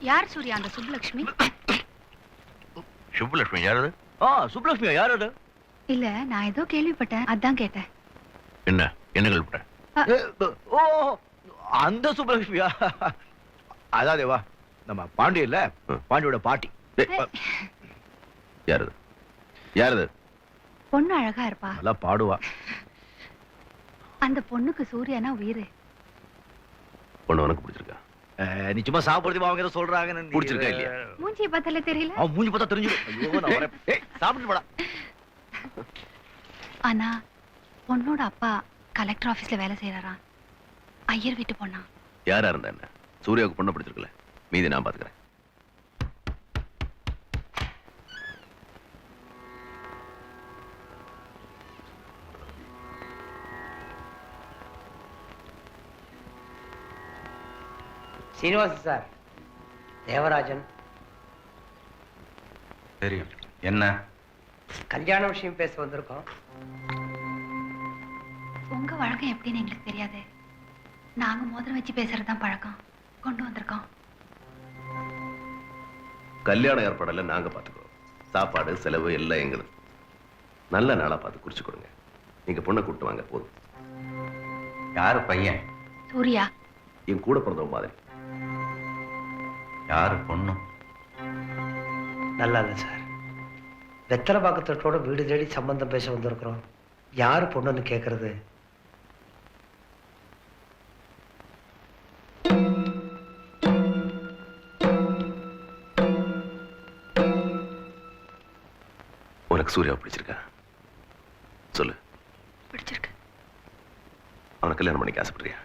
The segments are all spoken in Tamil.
யார் சூர்யா அந்த சுப்புலட்சுமி? சுப்புலட்சுமி யாரு? சுப்புலட்சுமியா யார் அது? இல்ல நான் ஏதோ கேள்விப்பட்டேன், அதான் கேட்டேன். என்ன என்ன கேள்விப்பட்ட? ஓ அந்த சுப்புலட்சுமியா? அதான் தேவா நம்ம பாண்டி இல்ல, பாண்டியோட பாட்டி. யாரு யாரு? பொண்ணு அழகா இருப்பா, நல்லா பாடுவா. அந்த பொண்ணுக்கு சூர்யானா உயிரு. பொண்ணு உனக்கு பிடிச்சிருக்கா? நிச்சயமா சாப்பிடுறது அவங்க ஏதோ சொல்றாங்க. பிடிச்சிருக்கா இல்லையா? மூஞ்சி பார்த்தாலே தெரியல. அவன் மூஞ்சி பார்த்தா தெரிஞ்சிடும். ஐயோ நான் வரேன். சாப்பிட்டு போடா. ஆனா பொண்ணோட அப்பா கலெக்டர் ஆபீஸ்ல வேலை செய்யறாராம். ஐயர் வீட்டு பொண்ணா? யாரா இருந்தா என்ன, சூர்யாவுக்கு பொண்ணு பிடிச்சிருக்கல, மீதி நான் பாத்துக்கிறேன். சீனிவாசன் சார், தேவராஜன். தெரியும். என்ன கல்யாண விஷயம் பேச வந்திருக்கோம். உங்க வழக்கம் எப்படின்னு எங்களுக்கு தெரியாது. நாங்க மோதிரம் வச்சு பேசுறதுதான் பழக்கம். கொண்டு வந்திருக்கோம். கல்யாண ஏற்பாடெல்லாம் நாங்க பாத்துக்கிறோம். சாப்பாடு செலவு எல்லாம் எங்களுக்கு. நல்ல நாளா பார்த்து குறிச்சு கொடுங்க. நீங்க பொண்ணை கூப்பிட்டு வாங்க போதும். யாரு பையன்? சூர்யா. என் கூட பிறந்தவ மாதிரி. யாரு பொண்ணு? நல்லா இல்லை சார். வெத்தலை பாக்கத்தோட வீடு தேடி சம்பந்தம் பேச வந்திருக்கிறோம். யாரு பொண்ணுன்னு கேட்கறது? உனக்கு சூர்யாவை பிடிச்சிருக்கா? சொல்லு. பிடிச்சிருக்கு. அவனை கல்யாணம் பண்ணிக்க ஆசைப்படுறியா?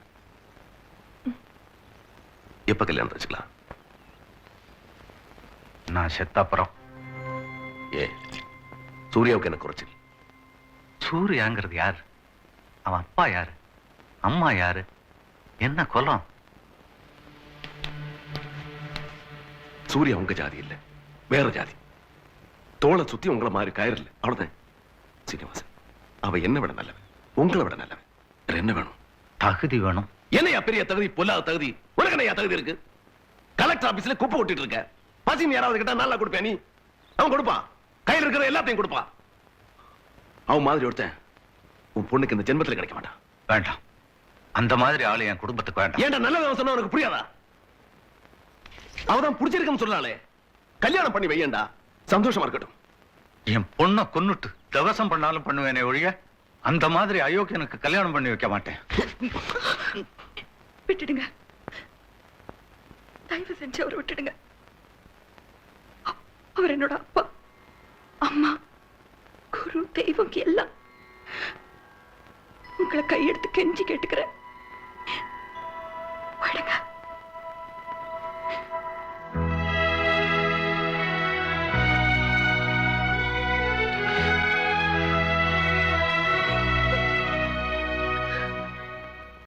எப்ப கல்யாணம் வச்சுக்கலாம்? நான் செத்தப்புறம். ஏ சூர்யாவுக்கு என்ன குறைச்சல்? சூர்யாங்கிறது யாரு? அவன் அப்பா யாரு? அம்மா யாரு? என்ன குலம்? சூர்யா உங்க ஜாதி இல்ல, வேற ஜாதி. தோளை சுத்தி உங்களை மாதிரி கயிறு இல்ல, அவ்வளவுதான். சீனிவாசன் அவ என்ன விட நல்லவன், உங்களை விட நல்லவன். வேற என்ன வேணும்? தகுதி வேணும். என்னையா பெரிய தகுதி, பொல்லாத தகுதி? உனக்கு என்னையா தகுதி இருக்கு? கலெக்டர் ஆபீஸ்ல குப்பை ஓட்டிட்டு இருக்க. பசின்னு யாராவது கிட்ட நல்லா கொடுப்பேன் நீ? அவன் கொடுப்பான், கையில் இருக்கிற எல்லாத்தையும் கொடுப்பான். அவன் மாதிரி ஒருத்தன் உன் பொண்ணுக்கு இந்த ஜென்மத்தில் கிடைக்க மாட்டான். வேண்டாம், அந்த மாதிரி ஆளு என் குடும்பத்துக்கு வேண்டாம். ஏன்டா நல்லவன் சொன்னா உனக்கு புரியாதா? அவதான் பிடிச்சிருக்குன்னு சொன்னாலே கல்யாணம் பண்ணி வையண்டா, சந்தோஷமா இருக்கட்டும். என் பொண்ணை கொன்னுட்டு தவசம் பண்ணாலும் பண்ணுவேனே ஒழிய அந்த மாதிரி அயோக்கியனுக்கு கல்யாணம் பண்ணி வைக்க மாட்டேன். விட்டுடுங்க, தயவு செஞ்சு அவரை விட்டுடுங்க. அவர் என்னோட அப்பா, அம்மா, குரு, தெய்வம் எல்லாம். உங்களை கையெடுத்து கெஞ்சி கேட்டுக்கிறேன்.